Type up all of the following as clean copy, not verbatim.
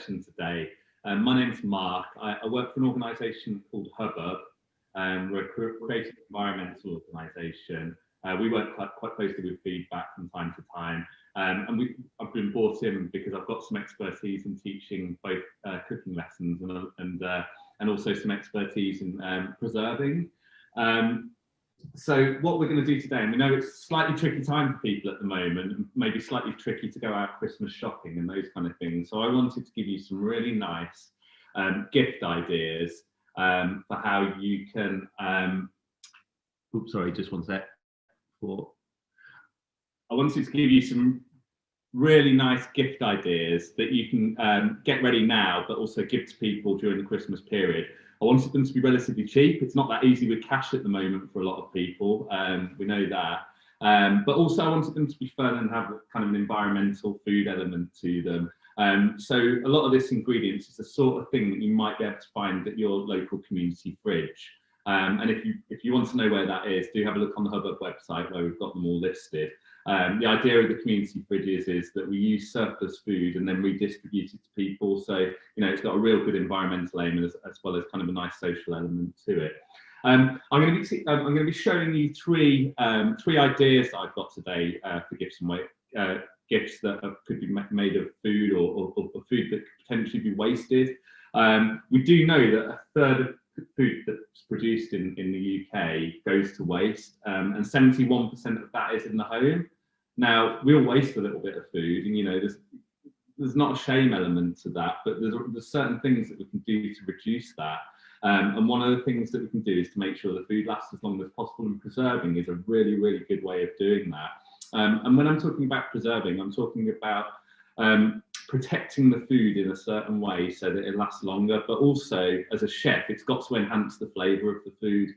session today. My name's Mark. I work for an organisation called Hubbub. We're a creative environmental organisation. We work quite closely with feedback from time to time. And I've been brought in because I've got some expertise in teaching both cooking lessons and also some expertise in preserving. So what we're going to do today, and we know it's a slightly tricky time for people at the moment, and maybe slightly tricky to go out Christmas shopping and those kind of things. So I wanted to give you some really nice gift ideas for how you can, oops, sorry, just one sec. I wanted to give you some really nice gift ideas that you can get ready now, but also give to people during the Christmas period. I wanted them to be relatively cheap. It's not that easy with cash at the moment for a lot of people. We know that. But also I wanted them to be fun and have kind of an environmental food element to them. So a lot of this ingredients is the sort of thing that you might be able to find at your local community fridge. And if you want to know where that is, do have a look on the Hubbub website where we've got them all listed. The idea of the community fridges is that we use surplus food and then redistribute it to people. So, you know, it's got a real good environmental aim as well as kind of a nice social element to it. I'm going to be showing you three ideas that I've got today for gifts and gifts that could be made of food or food that could potentially be wasted. We do know that a third of food that's produced in the UK goes to waste, and 71% of that is in the home. Now, we all waste a little bit of food, and you know, there's not a shame element to that, but there's certain things that we can do to reduce that. And one of the things that we can do is to make sure the food lasts as long as possible, and preserving is a really, really good way of doing that. And when I'm talking about preserving, I'm talking about protecting the food in a certain way so that it lasts longer, but also as a chef, it's got to enhance the flavour of the food.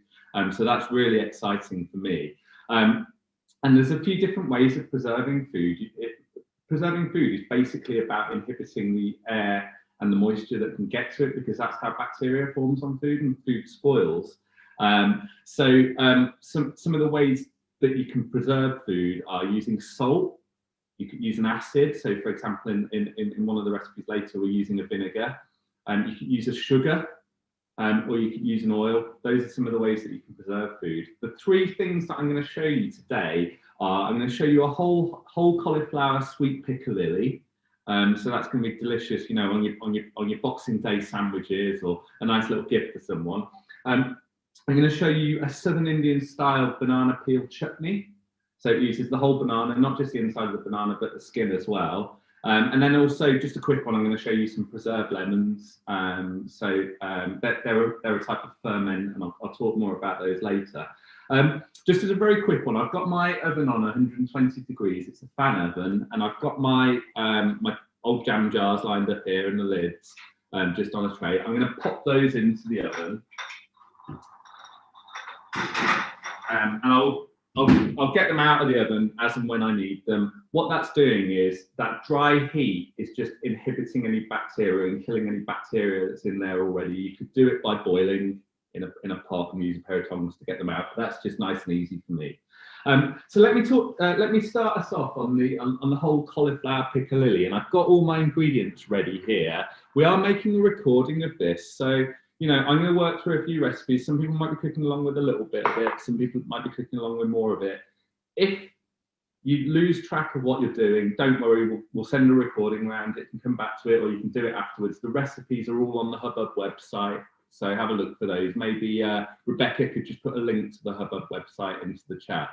So that's really exciting for me. And there's a few different ways of preserving food. Preserving food is basically about inhibiting the air and the moisture that can get to it, because that's how bacteria forms on food and food spoils. So some of the ways that you can preserve food are using salt. You could use an acid. So for example, in one of the recipes later, we're using a vinegar. You could use a sugar, or you could use an oil. Those are some of the ways that you can preserve food. The three things that I'm going to show you today are, I'm going to show you a whole cauliflower sweet piccalilli. So that's going to be delicious, you know, on your Boxing Day sandwiches, or a nice little gift for someone. I'm going to show you a Southern Indian style banana peel chutney. So it uses the whole banana, not just the inside of the banana, but the skin as well. And then also, just a quick one, I'm going to show you some preserved lemons. They're a type of ferment, and I'll talk more about those later. Just as a very quick one, I've got my oven on 120 degrees. It's a fan oven, and I've got my my old jam jars lined up here and the lids just on a tray. I'm going to pop those into the oven, and I'll get them out of the oven as and when I need them. What that's doing is that dry heat is just inhibiting any bacteria and killing any bacteria that's in there already. You could do it by boiling in a pot and use a pair of tongs to get them out. But that's just nice and easy for me. So let me start us off on the whole cauliflower piccalilli, and I've got all my ingredients ready here. We are making a recording of this, so you know, I'm going to work through a few recipes. Some people might be cooking along with a little bit of it. Some people might be cooking along with more of it. If you lose track of what you're doing, don't worry. We'll send a recording around. It can come back to it, or you can do it afterwards. The recipes are all on the Hubbub website, so have a look for those. Maybe Rebecca could just put a link to the Hubbub website into the chat.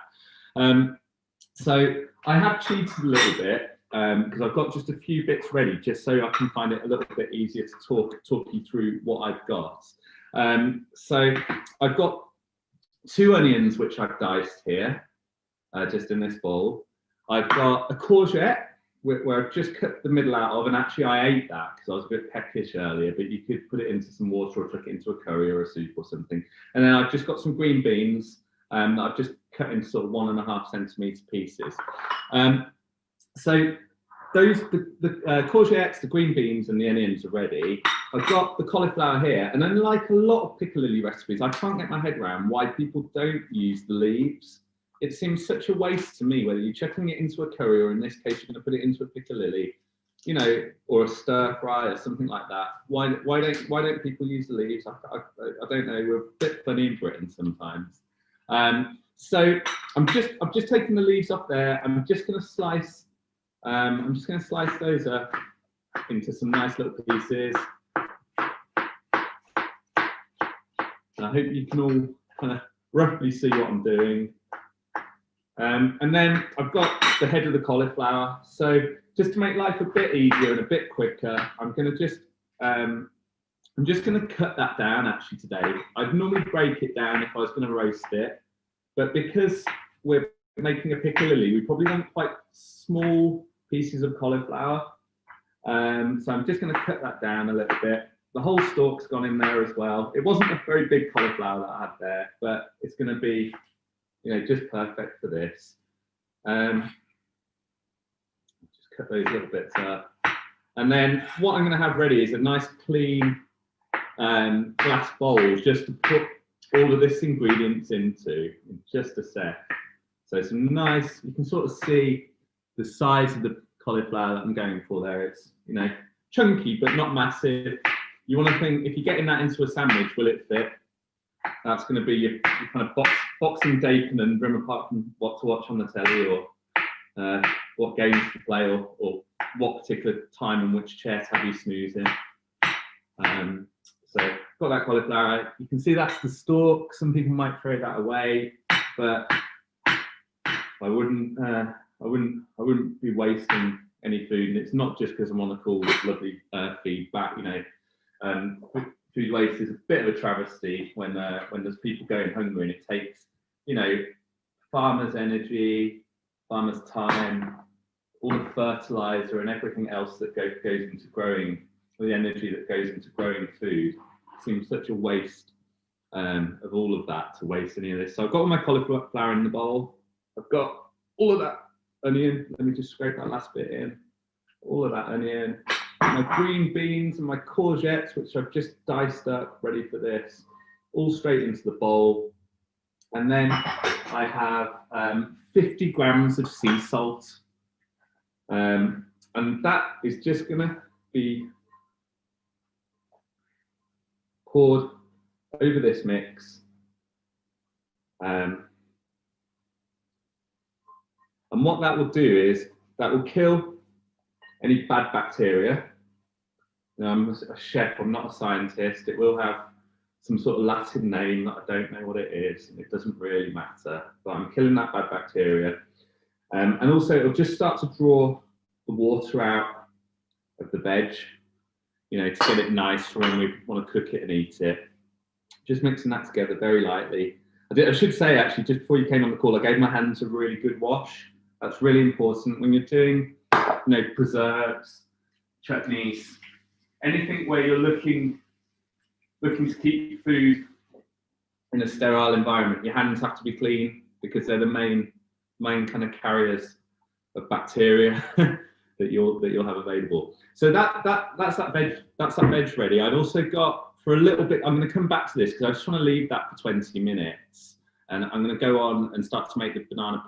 So I have cheated a little bit, because I've got just a few bits ready, just so I can find it a little bit easier to talk you through what I've got. So I've got 2 onions which I've diced here, just in this bowl. I've got a courgette where I've just cut the middle out of, and actually I ate that because I was a bit peckish earlier, but you could put it into some water or chuck it into a curry or a soup or something. And then I've just got some green beans that I've just cut into sort of 1.5 centimetre pieces. So the courgettes, the green beans and the onions are ready. I've got the cauliflower here, and unlike a lot of piccalilli recipes, I can't get my head around why people don't use the leaves. It seems such a waste to me, whether you're chucking it into a curry or in this case, you're going to put it into a piccalilli. you know, or a stir fry or something like that. Why don't people use the leaves? I don't know. We're a bit funny in Britain sometimes. So I've just taken the leaves off there. I'm just going to slice those up into some nice little pieces. And I hope you can all kind of roughly see what I'm doing. And then I've got the head of the cauliflower. So just to make life a bit easier and a bit quicker, I'm just going to cut that down actually today. I'd normally break it down if I was going to roast it, but because we're making a piccalilli, we probably want quite small pieces of cauliflower. So I'm just going to cut that down a little bit. The whole stalk's gone in there as well. It wasn't a very big cauliflower that I had there, but it's going to be, you know, just perfect for this. Just cut those little bits up. And then what I'm going to have ready is a nice clean glass bowl just to put all of this ingredients into in just a sec. So some nice, you can sort of see the size of the cauliflower that I'm going for there. It's, you know, chunky but not massive. You want to think, if you're getting that into a sandwich, will it fit? That's going to be your kind of boxing day conundrum, apart from what to watch on the telly or what games to play or what particular time and which chair to have you snooze in. So got that cauliflower. You can see that's the stalk. Some people might throw that away, but I wouldn't be wasting any food. And it's not just because I'm on the call with lovely feedback. You know, food waste is a bit of a travesty when there's people going hungry, and it takes, you know, farmers' energy, farmers' time, all the fertilizer and everything else that goes into growing, the energy that goes into growing food. It seems such a waste of all of that to waste any of this. So I've got all my cauliflower in the bowl. I've got all of that onion. Let me just scrape that last bit in. All of that onion. My green beans and my courgettes, which I've just diced up, ready for this, all straight into the bowl. And then I have 50 grams of sea salt. And that is just going to be poured over this mix. And what that will do is that will kill any bad bacteria. Now, I'm a chef, I'm not a scientist. It will have some sort of Latin name that I don't know what it is, and it doesn't really matter, but I'm killing that bad bacteria. And also it'll just start to draw the water out of the veg, you know, to get it nice for when we want to cook it and eat it. Just mixing that together very lightly. I should say, actually, just before you came on the call, I gave my hands a really good wash. That's really important when you're doing, you know, preserves, chutneys, anything where you're looking to keep food in a sterile environment. Your hands have to be clean because they're the main kind of carriers of bacteria that you'll have available. So that's that veg ready. I've also got, for a little bit, I'm going to come back to this because I just want to leave that for 20 minutes, and I'm going to go on and start to make the banana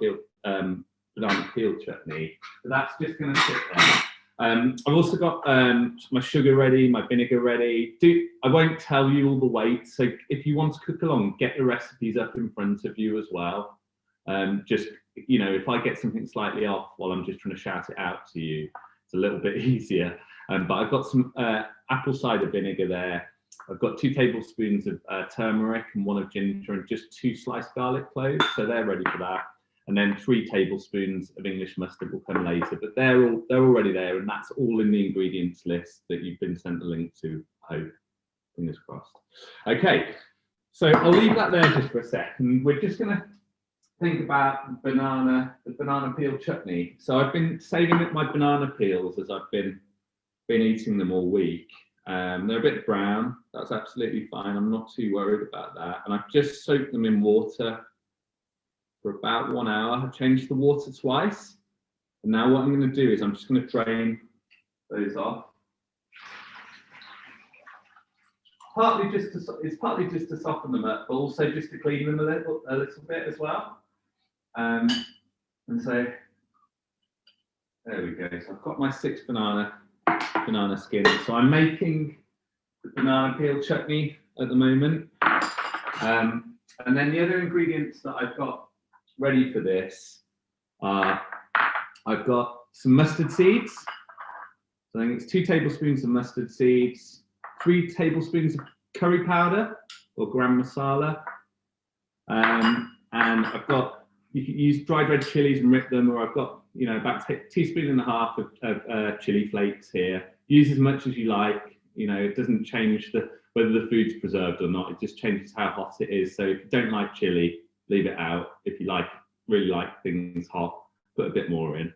peel chutney. So that's just going to sit there. I've also got my sugar ready, my vinegar ready. I won't tell you all the weight, so if you want to cook along, get the recipes up in front of you as well. Just, you know, if I get something slightly off while I'm just trying to shout it out to you, it's a little bit easier. But I've got some apple cider vinegar there. I've got 2 tablespoons of turmeric and 1 of ginger and just 2 sliced garlic cloves, so they're ready for that. And then 3 tablespoons of English mustard will come later, but they're already there, and that's all in the ingredients list that you've been sent the link to. I hope, fingers crossed. Okay, so I'll leave that there just for a second. We're just going to think about the banana peel chutney. So I've been saving up my banana peels as I've been eating them all week. They're a bit brown. That's absolutely fine. I'm not too worried about that. And I've just soaked them in water for about 1 hour. I've changed the water twice. And now what I'm going to do is I'm just going to drain those off. It's partly just to soften them up, but also just to clean them a little bit as well. And so there we go. So I've got my 6 banana banana skins. So I'm making the banana peel chutney at the moment. And then the other ingredients that I've got ready for this are, I've got some mustard seeds. So I think it's 2 tablespoons of mustard seeds, 3 tablespoons of curry powder or garam masala. And I've got, you can use dried red chilies and rip them, or I've got, you know, about a teaspoon and a half of chili flakes here. Use as much as you like. You know, it doesn't change whether the food's preserved or not. It just changes how hot it is. So if you don't like chili, leave it out. If you really like things hot, put a bit more in.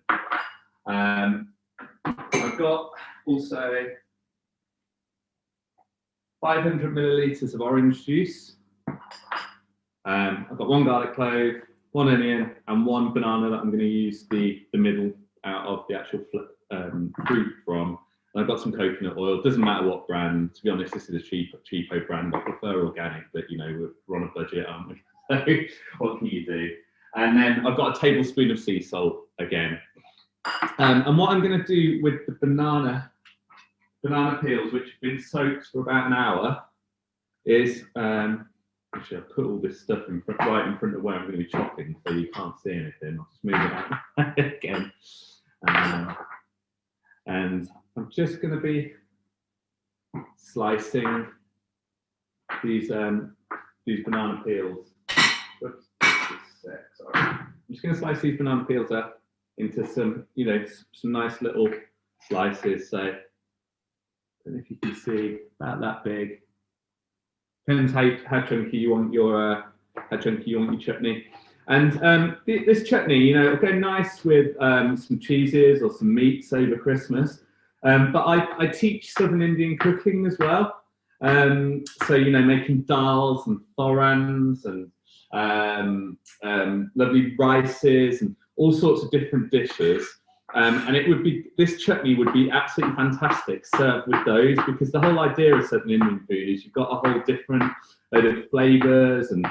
I've got also 500 millilitres of orange juice. I've got 1 garlic clove, 1 onion, and 1 banana that I'm going to use the middle out of the actual fruit from. And I've got some coconut oil. Doesn't matter what brand. To be honest, this is a cheapo brand. I prefer organic, but you know, we're on a budget, aren't we? So what can you do? And then I've got a tablespoon of sea salt again. And what I'm going to do with the banana peels, which have been soaked for about an hour, is actually I'll put all this stuff right in front of where I'm going to be chopping, so you can't see anything. I'll just move it out again. And I'm just going to be slicing these banana peels. Whoops, just a sec, sorry. I'm just going to slice these banana peels up into some, you know, some nice little slices. So I don't know if you can see, about that big. Depends how chunky you want your chutney. And this chutney, you know, it'll go nice with some cheeses or some meats over Christmas. But I teach Southern Indian cooking as well. So, you know, making dals and thorans and lovely rices and all sorts of different dishes. And this chutney would be absolutely fantastic served with those, because the whole idea of Southern Indian food is you've got a whole different load of flavours and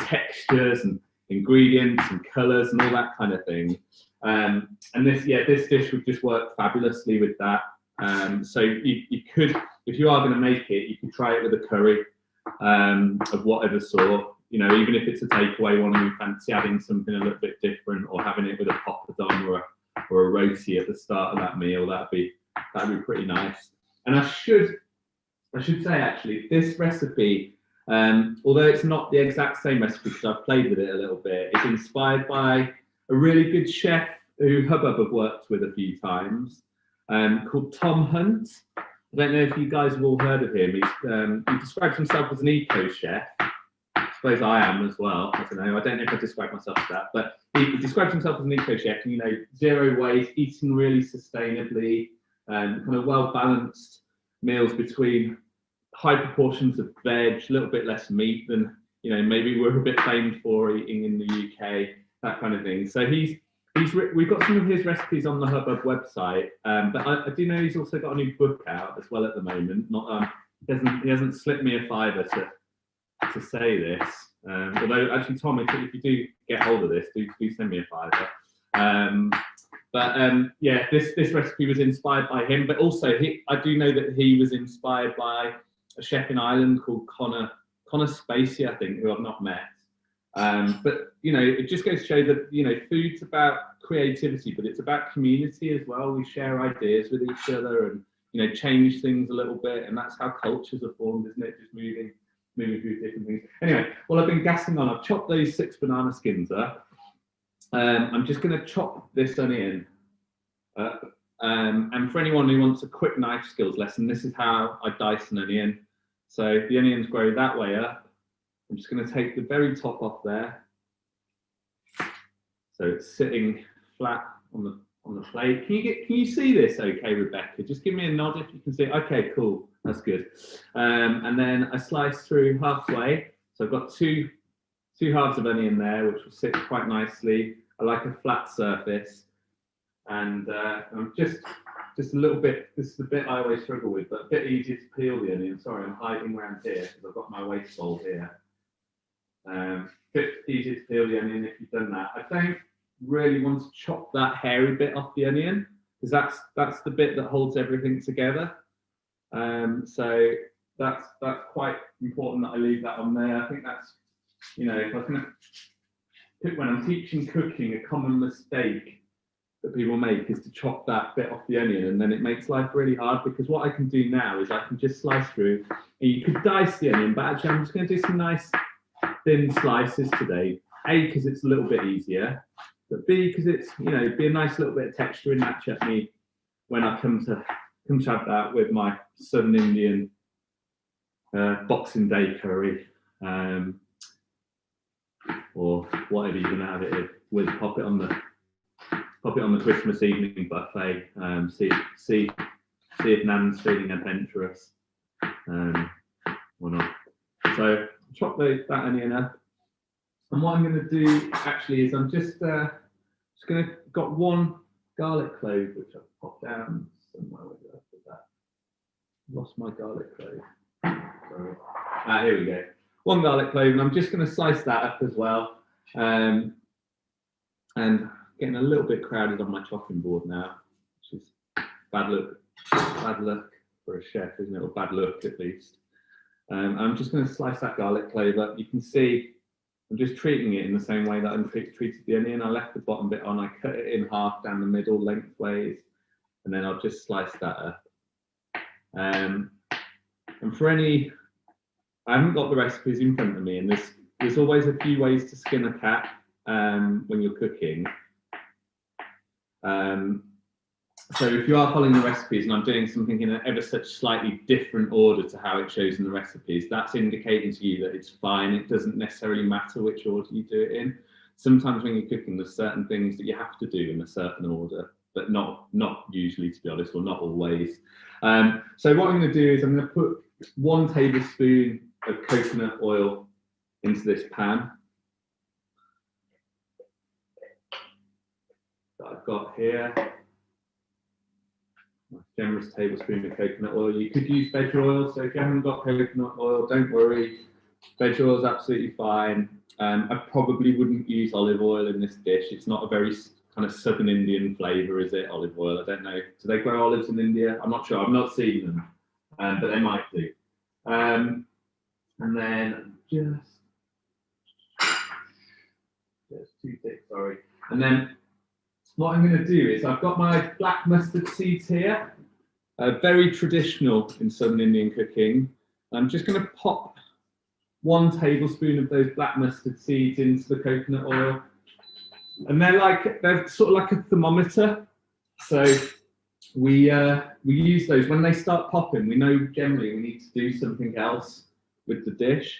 textures and ingredients and colours and all that kind of thing. And this dish would just work fabulously with that. So you could, if you are going to make it, you can try it with a curry of whatever sort. You know, even if it's a takeaway one and you fancy adding something a little bit different, or having it with a poppadom or a roti at the start of that meal, that'd be pretty nice. And I should say, actually, this recipe, although it's not the exact same recipe because I've played with it a little bit, is inspired by a really good chef who Hubbub have worked with a few times, called Tom Hunt. I don't know if you guys have all heard of him. He describes himself as an eco chef. I suppose I am as well. I don't know if I describe myself as that, but he describes himself as an eco chef, and, you know, 0 waste, eating really sustainably, kind of well balanced meals between high proportions of veg, a little bit less meat than, you know, maybe we're a bit famed for eating in the UK, that kind of thing. So we've got some of his recipes on the Hubbub website, but I do know he's also got a new book out as well at the moment. Not he hasn't slipped me a fiver to say this. Although actually, Tom, if you do get hold of this, do send me a fiver. Yeah, this recipe was inspired by him, but also I do know that he was inspired by a chef in Ireland called Connor Spacey, I think, who I've not met. But, you know, it just goes to show that, you know, food's about creativity, but it's about community as well. We share ideas with each other and, you know, change things a little bit, and that's how cultures are formed, isn't it? Just moving through different things. Anyway, well, I've been gassing on. I've chopped those 6 banana skins up. I'm just going to chop this onion up. And for anyone who wants a quick knife skills lesson, this is how I dice an onion. So the onions grow that way up. I'm just going to take the very top off there. So it's sitting flat on the plate. Can you see this okay, Rebecca? Just give me a nod if you can see it. Okay, cool. That's good. And then I slice through halfway. So I've got two halves of onion there, which will sit quite nicely. I like a flat surface. And I'm just a little bit, this is the bit I always struggle with, but a bit easier to peel the onion. Sorry, I'm hiding around here because I've got my waste bowl here. Bit easier to peel the onion if you've done that. I don't really want to chop that hairy bit off the onion. because that's the bit that holds everything together. So that's quite important that I leave that on there. I think that's, you know, if I was going to, when I'm teaching cooking, a common mistake that people make is to chop that bit off the onion, and then it makes life really hard, because what I can do now is I can just slice through, and you could dice the onion, but actually I'm just going to do some nice thin slices today. A, because it's a little bit easier, but B, because it's, you know, be a nice little bit of texture in that chutney when I come to have that with my Southern Indian Boxing Day curry, or whatever you can have it with. Pop it on the Christmas evening buffet. See if Nan's feeling adventurous, or not. So chop that onion up, and what I'm going to do actually is I'm just going to got one garlic clove which I've popped down somewhere. Where did I put that? Lost my garlic clove. Sorry. Here we go. One garlic clove, and I'm just going to slice that up as well. And getting a little bit crowded on my chopping board now, which is bad luck for a chef, isn't it? Or bad luck at least. I'm just going to slice that garlic clove up. You can see I'm just treating it in the same way that I treated the onion. I left the bottom bit on, I cut it in half down the middle lengthways, and then I'll just slice that up. And for any, I haven't got the recipes in front of me, and there's always a few ways to skin a cat when you're cooking. So if you are following the recipes and I'm doing something in an ever such slightly different order to how it shows in the recipes, that's indicating to you that it's fine. It doesn't necessarily matter which order you do it in. Sometimes when you're cooking, there's certain things that you have to do in a certain order, but not usually, to be honest, or not always. So what I'm going to do is I'm going to put 1 tablespoon of coconut oil into this pan that I've got here. A generous tablespoon of coconut oil. You could use veg oil, so if you haven't got coconut oil, don't worry. Veg oil is absolutely fine. I probably wouldn't use olive oil in this dish. It's not a very kind of Southern Indian flavour, is it? Olive oil. I don't know. Do they grow olives in India? I'm not sure. I've not seen them, but they might do. And then just too thick. Sorry. And then what I'm going to do is I've got my black mustard seeds here, very traditional in Southern Indian cooking. I'm just going to pop 1 tablespoon of those black mustard seeds into the coconut oil, and they're sort of like a thermometer. So we use those when they start popping. We know generally we need to do something else with the dish.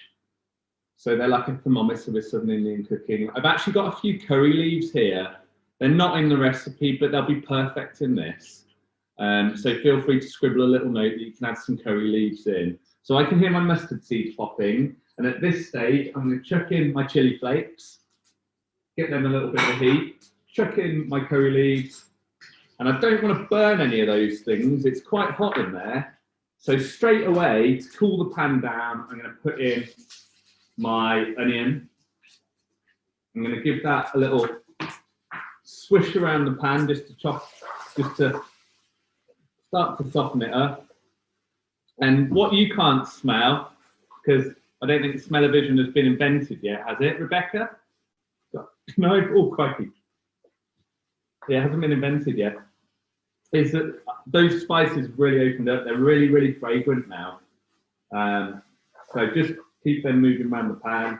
So they're like a thermometer with Southern Indian cooking. I've actually got a few curry leaves here. They're not in the recipe, but they'll be perfect in this. So feel free to scribble a little note that you can add some curry leaves in. So I can hear my mustard seeds popping, and at this stage, I'm going to chuck in my chili flakes, get them a little bit of heat, chuck in my curry leaves, and I don't want to burn any of those things. It's quite hot in there. So straight away, to cool the pan down, I'm going to put in my onion. I'm going to give that a little swish around the pan just to start to soften it up. And what you can't smell, because I don't think smell-o-vision has been invented yet, has it, Rebecca? No? Oh, crikey. Yeah, it hasn't been invented yet. Is that those spices really opened up. They're really, really fragrant now. So just keep them moving around the pan.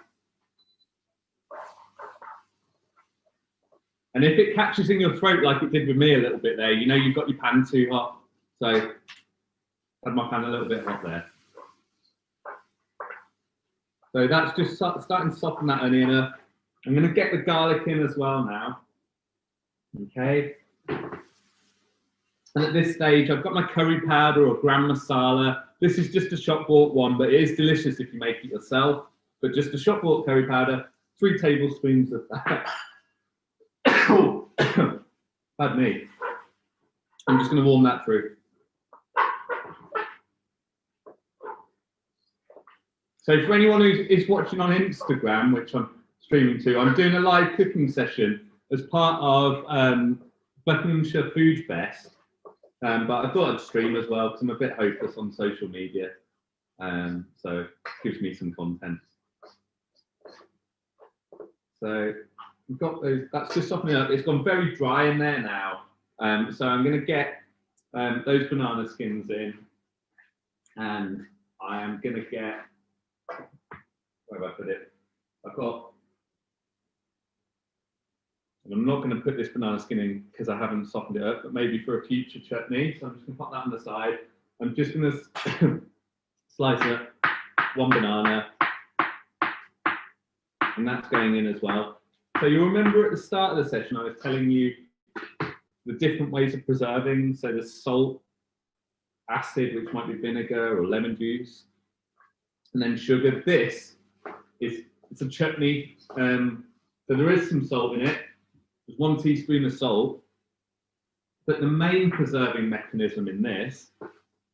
And if it catches in your throat like it did with me a little bit there, you know you've got your pan too hot. So I had my pan a little bit hot there. So that's just starting to soften that onion up. I'm going to get the garlic in as well now. Okay. And at this stage, I've got my curry powder or gram masala. This is just a shop bought one, but it is delicious if you make it yourself. But just a shop bought curry powder, 3 tablespoons of that. Oh, pardon me. I'm just going to warm that through. So for anyone who is watching on Instagram, which I'm streaming to, I'm doing a live cooking session as part of Buckinghamshire Food Fest. But I thought I'd stream as well because I'm a bit hopeless on social media. So it gives me some content. So we've got those, that's just softening up. It's gone very dry in there now. So I'm going to get those banana skins in, and I am going to get, where have I put it? I've got, and I'm not going to put this banana skin in because I haven't softened it up, but maybe for a future chutney. So I'm just going to put that on the side. I'm just going to slice up one banana, and that's going in as well. So you remember at the start of the session, I was telling you the different ways of preserving. So there's salt, acid, which might be vinegar or lemon juice, and then sugar. This is, it's a chutney. So there is some salt in it. There's 1 teaspoon of salt, but the main preserving mechanism in this,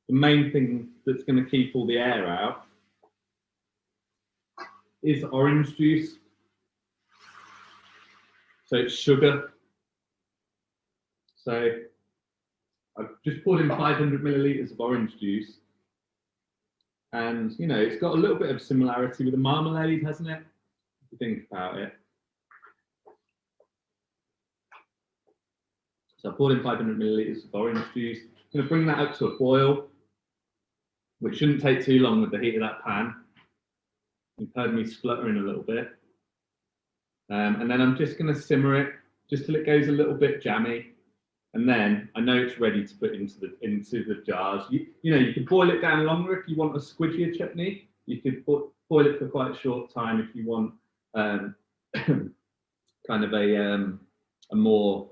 the main thing that's going to keep all the air out, is orange juice. So it's sugar. So I've just poured in 500 millilitres of orange juice. And, you know, it's got a little bit of similarity with the marmalade, hasn't it? If you think about it. So I poured in 500 millilitres of orange juice. I'm going to bring that up to a boil, which shouldn't take too long with the heat of that pan. You've heard me spluttering a little bit. And then I'm just going to simmer it just till it goes a little bit jammy. And then I know it's ready to put into the jars. You know, you can boil it down longer if you want a squidgier chutney. You could boil it for quite a short time if you want kind of a more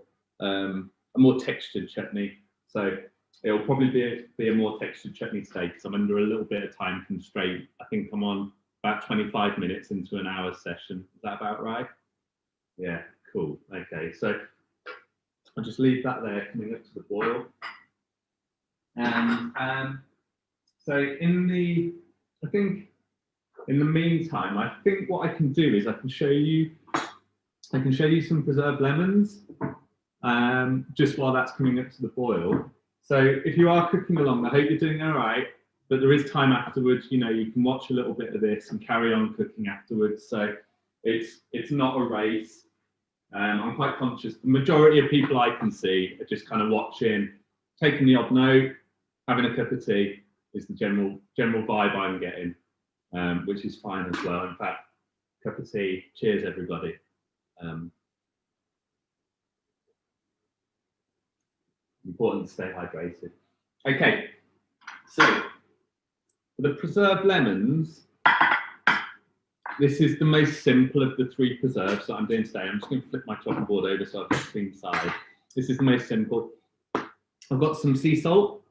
textured chutney. So it'll probably be a more textured chutney today because I'm under a little bit of time constraint. I think I'm on about 25 minutes into an hour session. Is that about right? Yeah, cool. Okay, so I'll just leave that there coming up to the boil. And so in the meantime, I think what I can do is I can show you some preserved lemons just while that's coming up to the boil. So if you are cooking along, I hope you're doing all right, but there is time afterwards. You know, you can watch a little bit of this and carry on cooking afterwards. So it's not a race. I'm quite conscious. The majority of people I can see are just kind of watching, taking the odd note, having a cup of tea is the general vibe I'm getting, which is fine as well. In fact, cup of tea. Cheers, everybody. Important to stay hydrated. Okay, so for the preserved lemons, this is the most simple of the 3 preserves that I'm doing today. I'm just going to flip my chopping board over so I've got a clean side. This is the most simple. I've got some sea salt.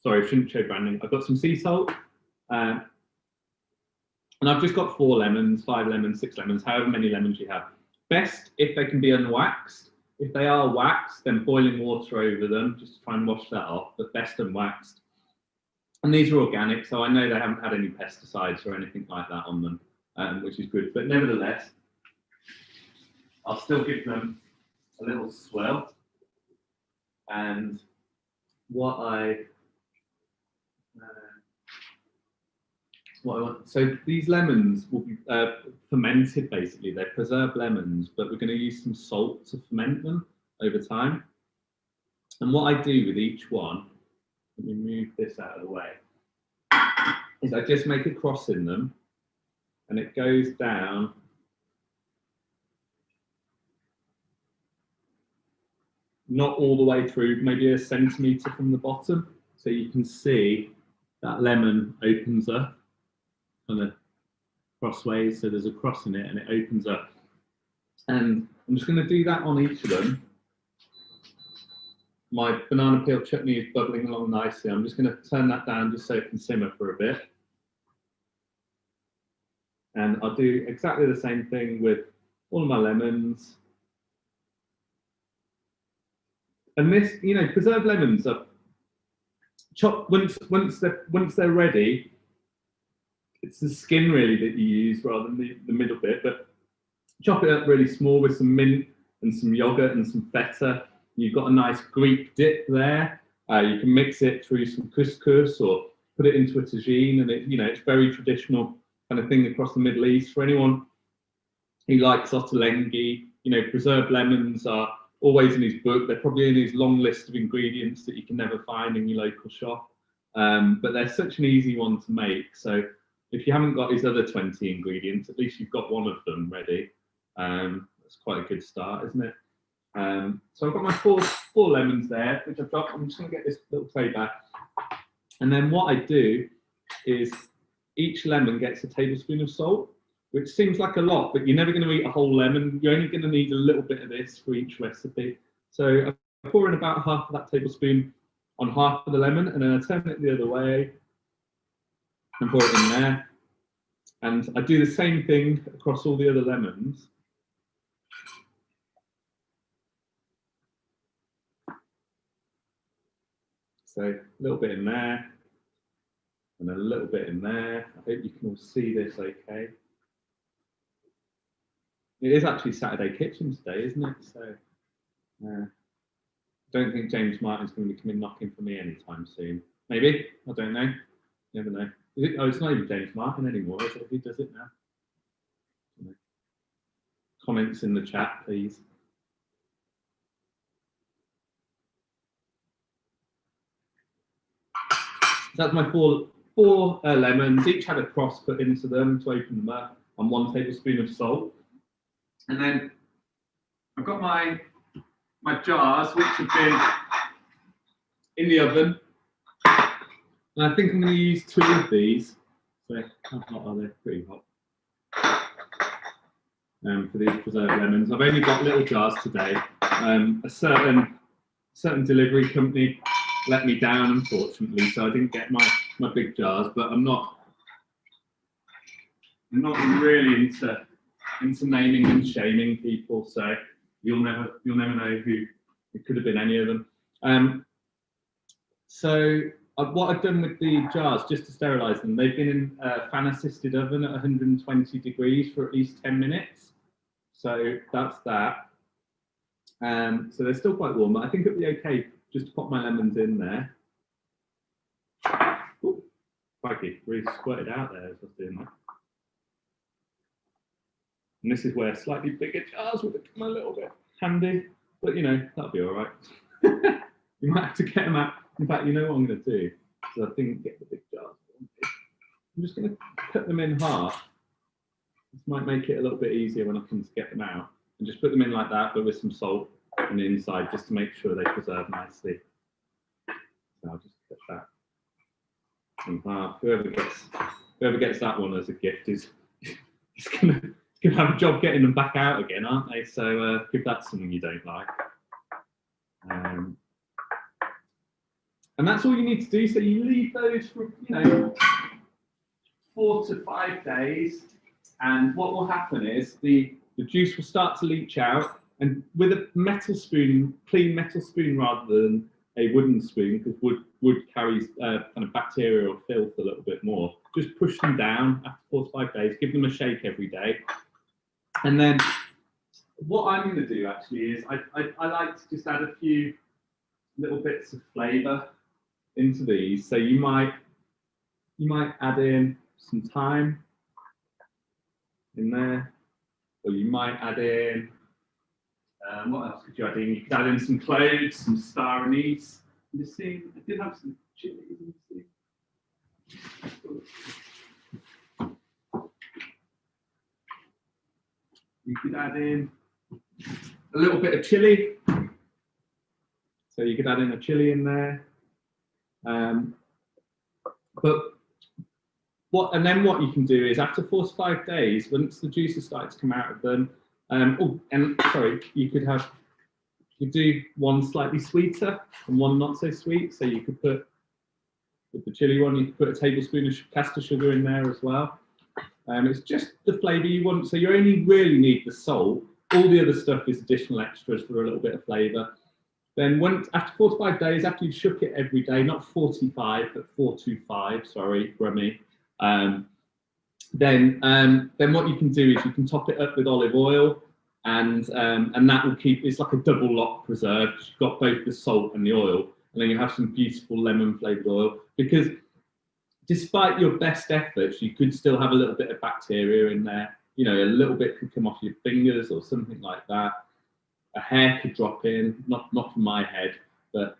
Sorry, I shouldn't show branding. I've got some sea salt. And I've just got 4 lemons, 5 lemons, 6 lemons, however many lemons you have. Best if they can be unwaxed. If they are waxed, then boiling water over them, just to try and wash that off, but best unwaxed. And these are organic, so I know they haven't had any pesticides or anything like that on them. Which is good, but nevertheless, I'll still give them a little swirl. And what I want, so these lemons will be fermented basically. They're preserved lemons, but we're going to use some salt to ferment them over time. And what I do with each one, let me move this out of the way, is I just make a cross in them. And it goes down not all the way through, maybe a centimetre from the bottom. So you can see that lemon opens up kind of crossways. So there's a cross in it and it opens up. And I'm just going to do that on each of them. My banana peel chutney is bubbling along nicely. I'm just going to turn that down just so it can simmer for a bit. And I'll do exactly the same thing with all of my lemons. And this, you know, preserved lemons are chopped once they're ready. It's the skin really that you use rather than the middle bit. But chop it up really small with some mint and some yogurt and some feta. You've got a nice Greek dip there. You can mix it through some couscous or put it into a tagine, and it's very traditional kind of thing across the Middle East. For anyone who likes ottolenghi, preserved lemons are always in his book. They're probably in his long list of ingredients that you can never find in your local shop. But they're such an easy one to make. So if you haven't got his other 20 ingredients, at least you've got one of them ready. That's quite a good start, isn't it? So I've got my four lemons there, which I've got. I'm just going to get this little tray back. And then what I do is each lemon gets a tablespoon of salt, which seems like a lot, but you're never going to eat a whole lemon. You're only going to need a little bit of this for each recipe. So I pour in about half of that tablespoon on half of the lemon, and then I turn it the other way and pour it in there. And I do the same thing across all the other lemons. So a little bit in there, and a little bit in there. I hope you can all see this okay. It is actually Saturday Kitchen today, isn't it? So I don't think James Martin's going to be coming knocking for me anytime soon. Maybe, I don't know. You never know. It's not even James Martin anymore, is it? Who does it now? Comments in the chat, please. So that's my four lemons. Each had a cross put into them to open them up, and 1 tablespoon of salt. And then I've got my jars, which have been in the oven. And I think I'm going to use 2 of these. So how hot are they? Pretty hot. For these preserved lemons. I've only got little jars today. A certain delivery company let me down, unfortunately, so I didn't get my big jars. But I'm not really into naming and shaming people, so you'll never know who it could have been. Any of them. So what I've done with the jars, just to sterilise them, they've been in a fan-assisted oven at 120 degrees for at least 10 minutes. So that's that. So they're still quite warm, but I think it'll be okay just to pop my lemons in there. Ooh, crikey, really squirted out there as I was doing that. And this is where slightly bigger jars would have come a little bit handy, but that'll be all right. You might have to get them out. In fact, you know what I'm going to do? So I think get the big jars. I'm just going to cut them in half. This might make it a little bit easier when I come to get them out. And just put them in like that, but with some salt on the inside, just to make sure they preserve nicely. So I'll just cut that in half. Whoever gets that one as a gift is going to have a job getting them back out again, aren't they? So give that something you don't like. And that's all you need to do. So you leave those for 4 to 5 days, and what will happen is the juice will start to leach out. And with a metal spoon, clean metal spoon rather than a wooden spoon, because wood carries kind of bacteria or filth a little bit more. Just push them down after 4 to 5 days. Give them a shake every day. And then what I'm going to do actually is I like to just add a few little bits of flavour into these. So you might add in some thyme in there, or you might add in what else could you add in? You could add in some cloves, some star anise. I'm just seeing, I did have some chilies. You could add in a little bit of chili. So you could add in a chili in there. And then what you can do is after 4 to 5 days, once the juices start to come out of them, you could do one slightly sweeter and one not so sweet. So you could put, with the chili one, you could put a tablespoon of caster sugar in there as well. It's just the flavour you want. So you only really need the salt. All the other stuff is additional extras for a little bit of flavour. Then after 4 to 5 days, after you've shook it every day, not 45, but 425, sorry, Rummy. Then what you can do is you can top it up with olive oil, and that will keep, it's like a double lock preserve. You've got both the salt and the oil, and then you have some beautiful lemon flavoured oil. Because despite your best efforts, you could still have a little bit of bacteria in there. You know, a little bit could come off your fingers or something like that. A hair could drop in, not from my head, but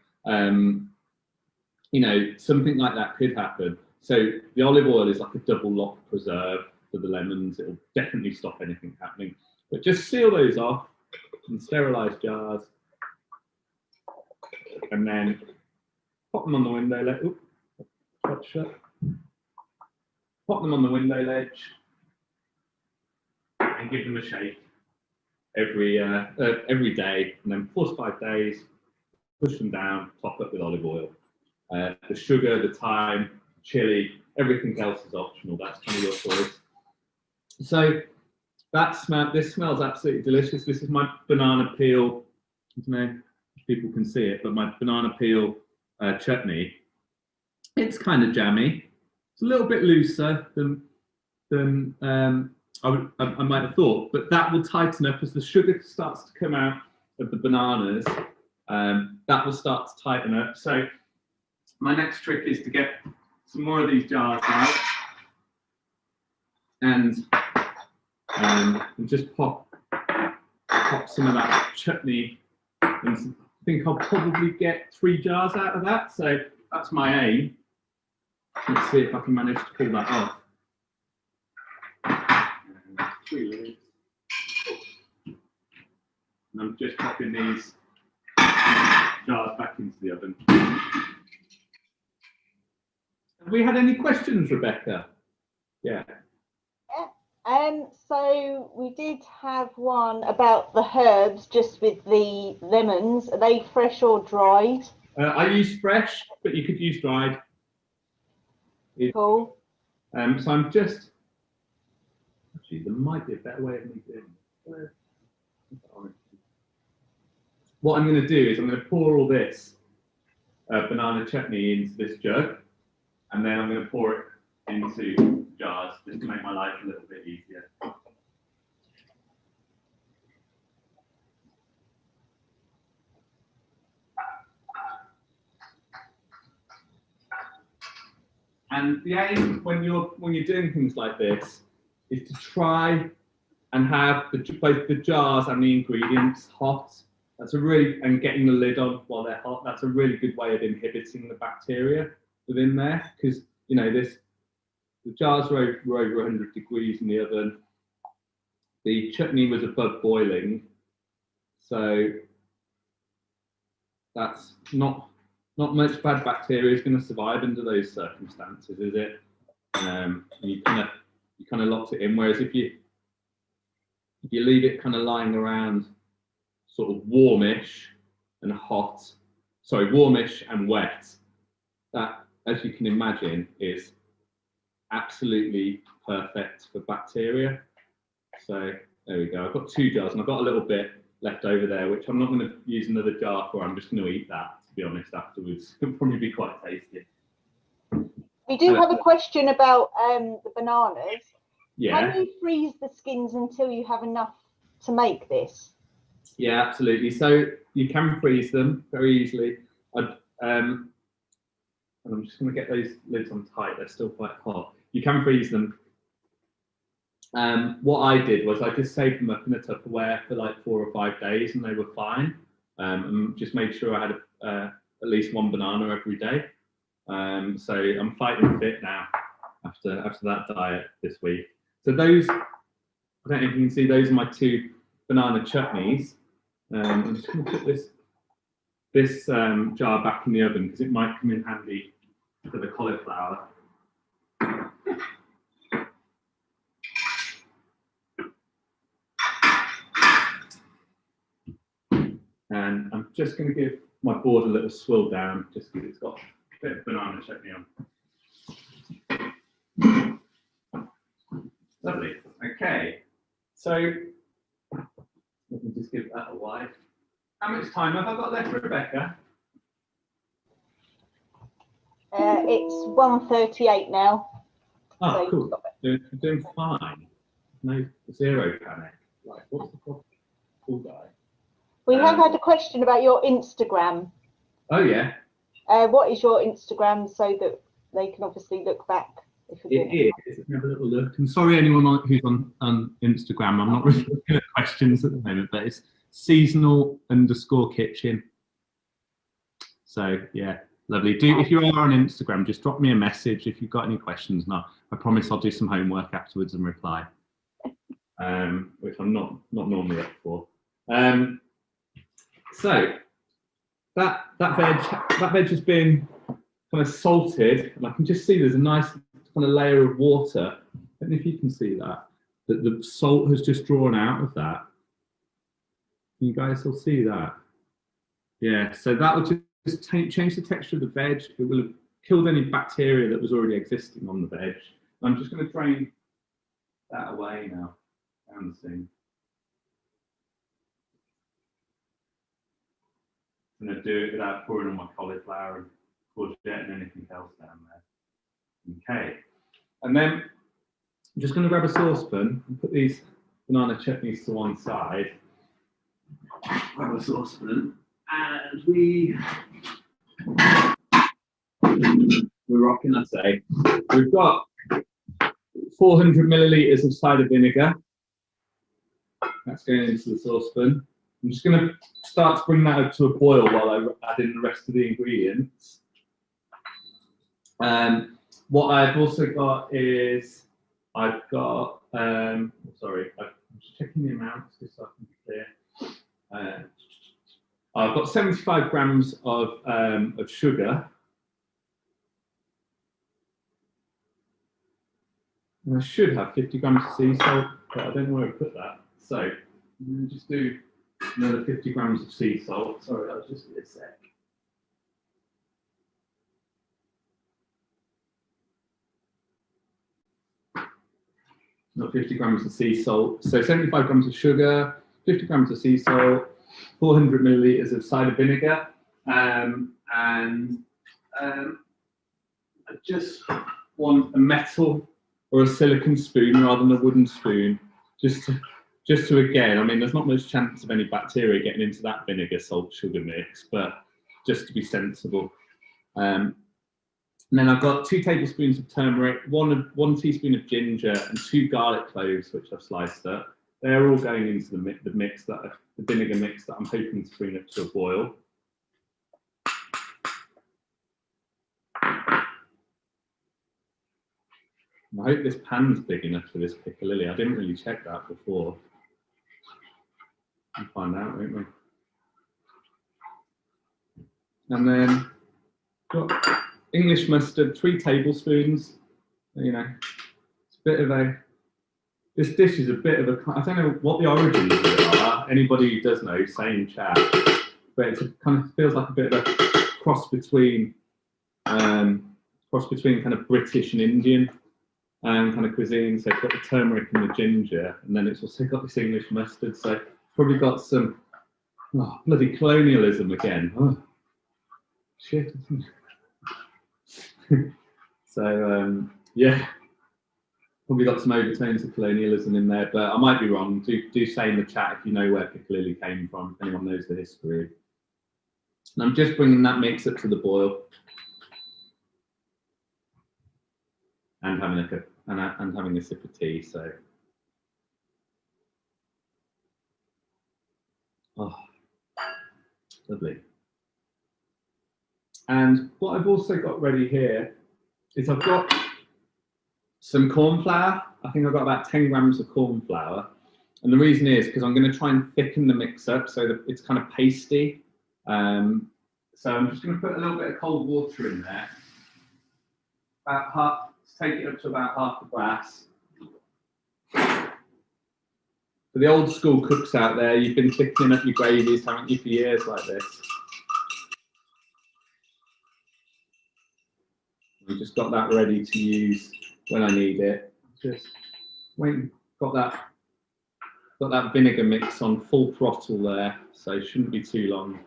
you know, something like that could happen. So the olive oil is like a double lock preserve for the lemons. It'll definitely stop anything happening. But just seal those off in sterilised jars, and then pop them on the window ledge. Shut. Pop them on the window ledge and give them a shake every day, and then 4 to 5 days. Push them down, top up with olive oil. The sugar, the thyme, chili, everything else is optional. That's kind of your choice. So this smells absolutely delicious. This is my banana peel. I don't know if people can see it, but my banana peel chutney. It's kind of jammy. It's a little bit looser than I might have thought, but that will tighten up as the sugar starts to come out of the bananas. That will start to tighten up. So my next trick is to get some more of these jars out and just pop some of that chutney. And I think I'll probably get 3 jars out of that. So that's my aim. Let's see if I can manage to pull that off. And I'm just popping these jars back into the oven. Have we had any questions, Rebecca? Yeah. So we did have one about the herbs, just with the lemons. Are they fresh or dried? I use fresh, but you could use dried. Cool. So I'm just, actually, there might be a better way of me doing it. What I'm going to do is I'm going to pour all this banana chutney into this jug, and then I'm going to pour it into jars just to make my life a little bit easier. And the aim when you're doing things like this is to try and have both the jars and the ingredients hot. That's and getting the lid on while they're hot. That's a really good way of inhibiting the bacteria within there, because you know the jars were over 100 degrees in the oven. The chutney was above boiling, so that's not much bad bacteria is going to survive under those circumstances, is it? You kind of locked it in. Whereas if you leave it kind of lying around, sort of warmish and wet, that, as you can imagine, is absolutely perfect for bacteria. So there we go. I've got 2 jars, and I've got a little bit left over there, which I'm not going to use another jar for. I'm just going to eat that, to be honest, afterwards. It'll probably be quite tasty. We do have a question about the bananas. Yeah. Can you freeze the skins until you have enough to make this? Yeah, absolutely. So you can freeze them very easily. And I'm just going to get those lids on tight. They're still quite hot. You can freeze them. What I did was I just saved them up in a Tupperware for like 4 or 5 days, and they were fine. And just made sure I had at least 1 banana every day. So I'm fighting fit now after that diet this week. So those, I don't know if you can see, those are my 2 banana chutneys. I'm just going to put this jar back in the oven because it might come in handy for the cauliflower. And I'm just going to give my board a little swill down just because it's got a bit of banana chutney on. Lovely. Okay. So let me just give that a while. How much time have I got left, Rebecca? It's 1:38 now. Oh, so cool. You're doing fine. No zero panic. Right, what's the problem? Cool guy. We have had a question about your Instagram. Oh, yeah. What is your Instagram so that they can obviously look back? It is. Let me have a little look. And sorry, anyone who's on Instagram, I'm not really looking at questions at the moment, but it's seasonal_kitchen. So yeah, lovely. If you are on Instagram, just drop me a message if you've got any questions. And I promise I'll do some homework afterwards and reply, which I'm not normally up for. So that veg has been kind of salted, and I can just see there's a nice kind of layer of water. I don't know if you can see that the salt has just drawn out of that. You guys will see that. Yeah, so that will just change the texture of the veg. It will have killed any bacteria that was already existing on the veg. I'm just going to drain that away now down the sink. I'm going to do it without pouring on my cauliflower and courgette and anything else down there. Okay, and then I'm just going to grab a saucepan and put these banana chutneys to one side. Grab a saucepan, and we're rocking, I say. We've got 400 millilitres of cider vinegar. That's going into the saucepan. I'm just going to start to bring that up to a boil while I add in the rest of the ingredients. What I've also got is I've got I'm just checking the amounts just so I can be clear. I've got 75 grams of sugar. And I should have 50 grams of sea salt, but I don't know where I put that. So I'm going to just do another 50 grams of sea salt. Sorry, that'll just be a sec. Not 50 grams of sea salt. So 75 grams of sugar, 50 grams of sea salt, 400 millilitres of cider vinegar, and I just want a metal or a silicone spoon rather than a wooden spoon, just to again, I mean, there's not much chance of any bacteria getting into that vinegar, salt, sugar mix, but just to be sensible. And then I've got 2 tablespoons of turmeric, one teaspoon of ginger, and 2 garlic cloves, which I've sliced up. They're all going into the vinegar mix that I'm hoping to bring up to a boil. I hope this pan's big enough for this piccalilli. I didn't really check that before. We'll find out, won't we? And then got English mustard, 3 tablespoons. You know, it's a bit of a. This dish is a bit of a. I don't know what the origins of it are. Anybody who does know, say in chat. But it kind of feels like a bit of a cross between kind of British and Indian kind of cuisine. So it's got the turmeric and the ginger, and then it's also got this English mustard. So it's probably got some bloody colonialism again. Oh, shit. So yeah, probably got some overtones of colonialism in there, but I might be wrong. Do say in the chat if you know where piccalilli came from, if anyone knows the history. And I'm just bringing that mix up to the boil and having a sip of tea. So, oh, lovely. And what I've also got ready here is I've got some corn flour. I think I've got about 10 grams of corn flour. And the reason is because I'm going to try and thicken the mix up so that it's kind of pasty. So I'm just going to put a little bit of cold water in there. About half, take it up to about half a glass. For the old school cooks out there, you've been thickening up your gravies, haven't you, for years like this. I've just got that ready to use when I need it. Just wait, got that vinegar mix on full throttle there, so it shouldn't be too long.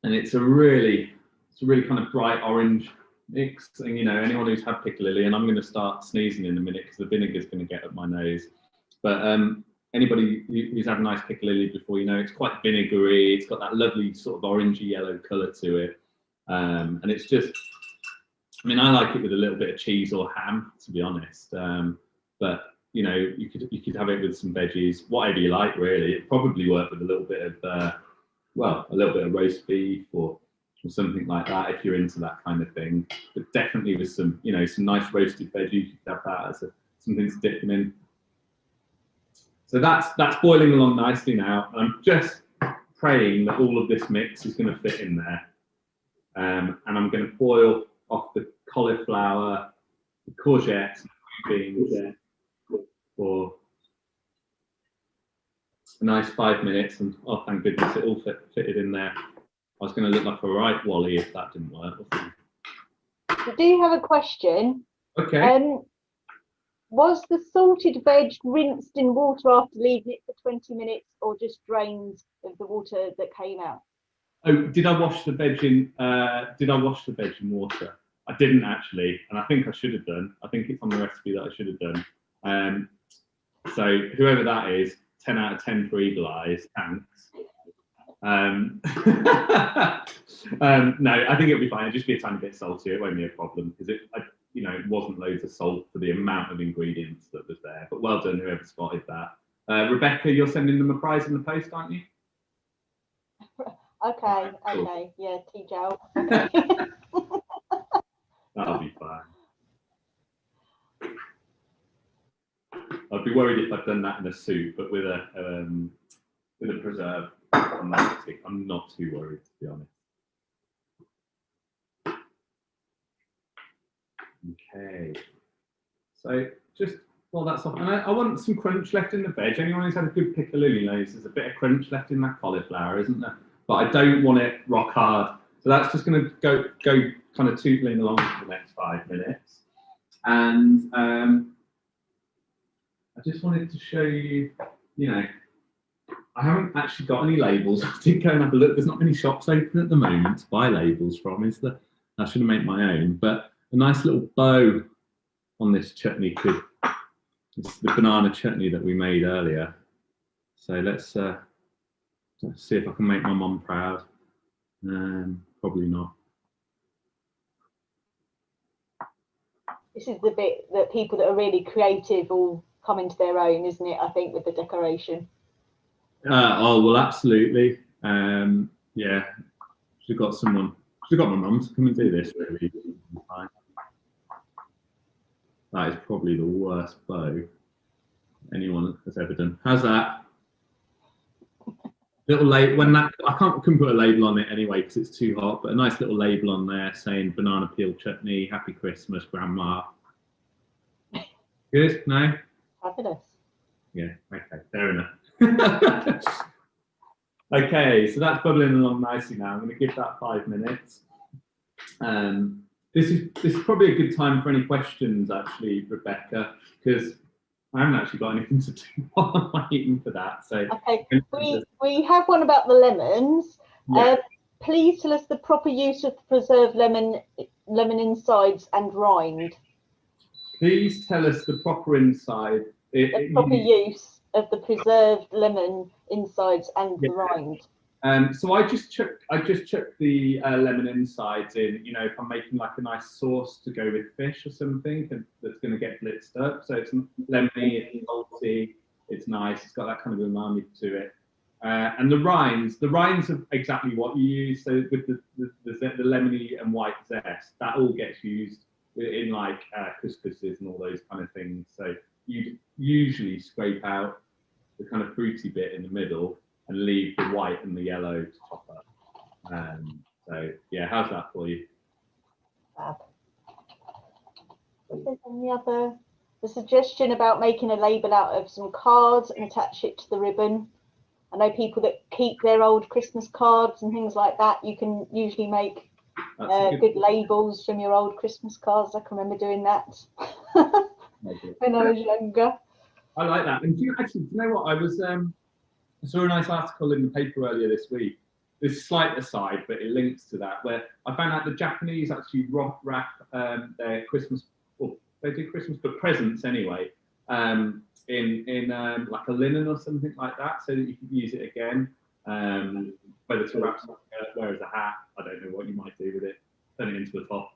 And it's a really kind of bright orange mix. And you know, anyone who's had piccalilli, and I'm going to start sneezing in a minute because the vinegar is going to get up my nose. But anybody who's had a nice piccalilli before, you know, it's quite vinegary. It's got that lovely sort of orangey yellow colour to it, and it's just, I mean, I like it with a little bit of cheese or ham, to be honest. But you know, you could have it with some veggies, whatever you like, really. It probably work with a little bit of well, a little bit of roast beef or something like that if you're into that kind of thing. But definitely with some, you know, some nice roasted veggies, you could have that as something to dip them in. So that's boiling along nicely now. I'm just praying that all of this mix is going to fit in there, and I'm going to boil off the cauliflower, the courgettes, and beans for a nice 5 minutes, and oh, thank goodness it all fitted in there. I was going to look like a right Wally if that didn't work. I do have a question. Okay. Was the salted veg rinsed in water after leaving it for 20 minutes, or just drained of the water that came out? Oh, did I wash the veg in? Did I wash the veg in water? I didn't actually, and I think I should have done. I think it's on the recipe that I should have done. So whoever that is, 10 out of 10 for eagle eyes. Thanks. No, I think it'll be fine. It'll just be a tiny bit salty. It won't be a problem because you know, it wasn't loads of salt for the amount of ingredients that was there. But well done, whoever spotted that. Rebecca, you're sending them a prize in the post, aren't you? Okay, cool. Okay, yeah, T-Jow. Okay. That'll be fine. I'd be worried if I'd done that in a soup, but with a preserve, I'm not too worried, to be honest. Okay, so just while that's off, and I want some crunch left in the veg. Anyone who's had a good piccalilli knows there's a bit of crunch left in that cauliflower, isn't there? But I don't want it rock hard, so that's just going to go kind of tootling along for the next 5 minutes. And I just wanted to show you, you know, I haven't actually got any labels. I did go and have a look. There's not many shops open at the moment to buy labels from, is there? I should have made my own, but a nice little bow on this chutney it's the banana chutney that we made earlier. So let's see if I can make my mum proud. Probably not. This is the bit that people that are really creative will come into their own, isn't it? I think with the decoration. Oh well, absolutely. Yeah, she's got someone. She's got my mum to come and do this. Really, that is probably the worst bow anyone has ever done. How's that? Little label when that I couldn't put a label on it anyway because it's too hot. But a nice little label on there saying banana peel chutney, Happy Christmas, Grandma. Good? No? Fabulous. Yeah. Okay. Fair enough. Okay, so that's bubbling along nicely now. I'm going to give that 5 minutes. This is probably a good time for any questions, actually, Rebecca, because I haven't actually got anything to do while I'm waiting for that. So okay, we have one about the lemons. Yeah. Please tell us the proper use of the preserved lemon insides and rind. Please tell us the proper inside. Proper use of the preserved lemon insides and the rind. So I just chuck the lemon insides in. You know, if I'm making like a nice sauce to go with fish or something, and that's going to get blitzed up. So it's lemony, it's salty, it's nice. It's got that kind of umami to it. And the rinds are exactly what you use. So with the lemony and white zest, that all gets used in like couscouses and all those kind of things. So you'd usually scrape out the kind of fruity bit in the middle and leave the white and the yellow to top up. So yeah, how's that for you? Fab. Is there any other? The suggestion about making a label out of some cards and attach it to the ribbon. I know people that keep their old Christmas cards and things like that. You can usually make good labels from your old Christmas cards. I can remember doing that when I was younger. I like that. And do you know what? I saw a nice article in the paper earlier this week. This slight aside, but it links to that, where I found out the Japanese actually wrap their Christmas, well, they do Christmas, but presents anyway, in like a linen or something like that, so that you can use it again. Whether to wrap something up, wear as a hat, I don't know what you might do with it, turn it into a top.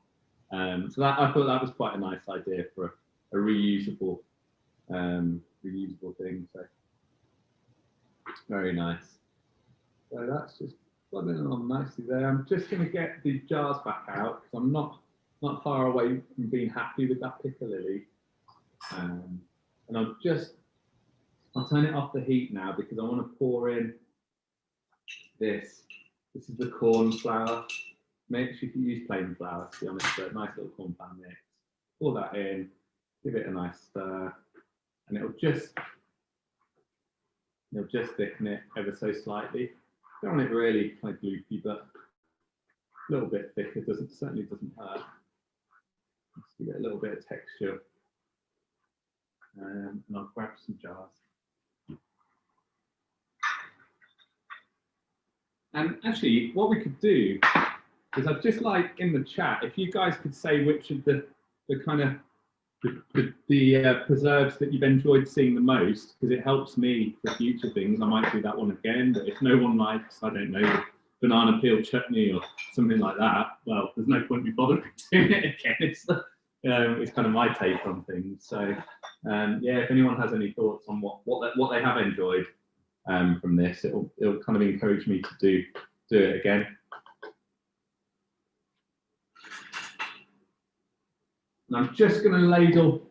So that, I thought that was quite a nice idea for a reusable thing. So very nice. So that's just plugging on nicely there. I'm just going to get the jars back out because I'm not far away from being happy with that piccalilli. And I'll turn it off the heat now because I want to pour in this. This is the corn flour mix. You can use plain flour, to be honest, but a nice little corn flour mix. Pour that in, give it a nice stir, and it'll just thicken it ever so slightly. Don't want it really like gloopy, but a little bit thicker certainly doesn't hurt. Just give it a little bit of texture. And I'll grab some jars. And actually, what we could do is I'd just like in the chat, if you guys could say which of the kind of the preserves that you've enjoyed seeing the most, because it helps me for future things. I might do that one again, but if no one likes, I don't know, banana peel chutney or something like that, well, there's no point in me bothering doing it again. It's kind of my take on things. So yeah, if anyone has any thoughts on what they have enjoyed from this, it'll kind of encourage me to do it again. And I'm just going to ladle,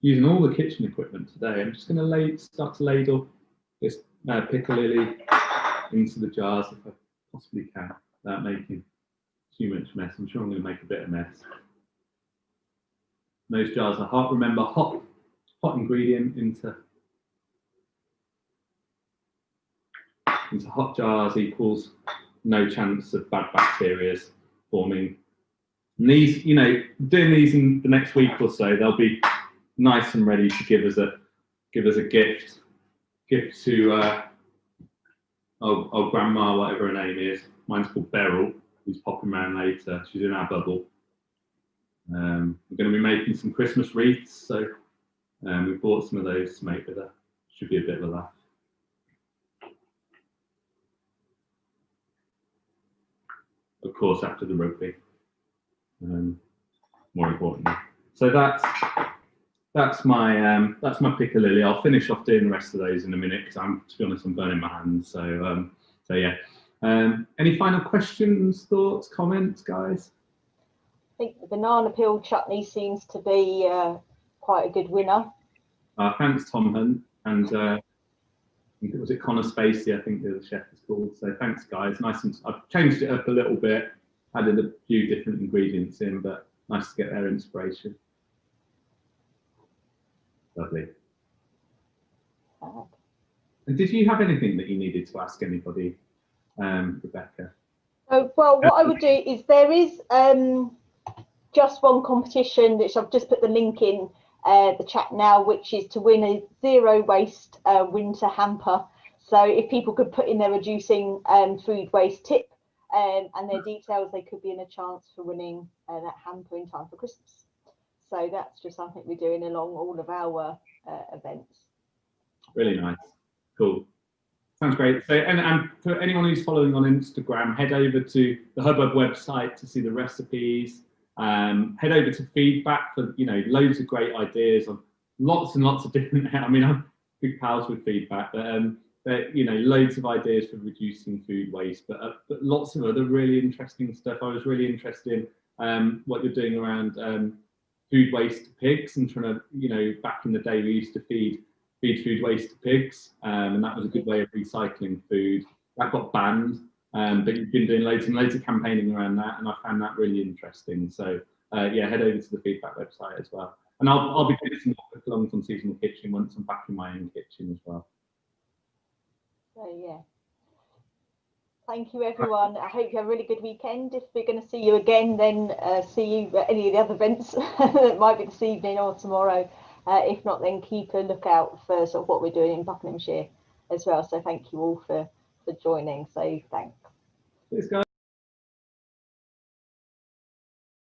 using all the kitchen equipment today, I'm just going to start to ladle this piccalilli into the jars if I possibly can, without making too much mess. I'm sure I'm going to make a bit of mess. Those jars are hot. Remember, hot ingredient into hot jars equals no chance of bad bacteria forming. And these, you know, doing these in the next week or so, they'll be nice and ready to give us a gift to old grandma, whatever her name is. Mine's called Beryl, who's popping around later. She's in our bubble. We're going to be making some Christmas wreaths, so we bought some of those to make with her. Should be a bit of a laugh. Of course, after the rugby, more importantly. So that's my piccalilli. I'll finish off doing the rest of those in a minute because to be honest, I'm burning my hands. So yeah. Any final questions, thoughts, comments, guys? I think the banana peel chutney seems to be quite a good winner. Thanks, Tom Hunt, and was it Connor Spacey? I think the chef is called. So thanks, guys. Nice, and I've changed it up a little bit, added a few different ingredients in, but nice to get their inspiration. Lovely. And did you have anything that you needed to ask anybody, Rebecca? Well, what I would do is there is just one competition, which I've just put the link in the chat now, which is to win a zero waste winter hamper. So if people could put in their reducing food waste tip and their details, they could be in a chance for winning that hamper in time for Christmas. So that's just something we're doing along all of our events. Really nice. Cool. Sounds great. So, and for anyone who's following on Instagram, head over to the Hubbub website to see the recipes. Head over to feedback for loads of great ideas on lots and lots of different. I mean, I'm big pals with feedback, but loads of ideas for reducing food waste, but lots of other really interesting stuff. I was really interested in what you're doing around food waste to pigs and trying to, back in the day we used to feed food waste to pigs, and that was a good way of recycling food. That got banned, but you've been doing loads and loads of campaigning around that, and I found that really interesting. So yeah, head over to the feedback website as well. And I'll be doing some more alongs on seasonal kitchen once I'm back in my own kitchen as well. So yeah. Thank you, everyone. I hope you have a really good weekend. If we're going to see you again, then see you at any of the other events that might be this evening or tomorrow. If not, then keep a lookout for sort of what we're doing in Buckinghamshire as well. So thank you all for joining. So thanks. Thanks, guys.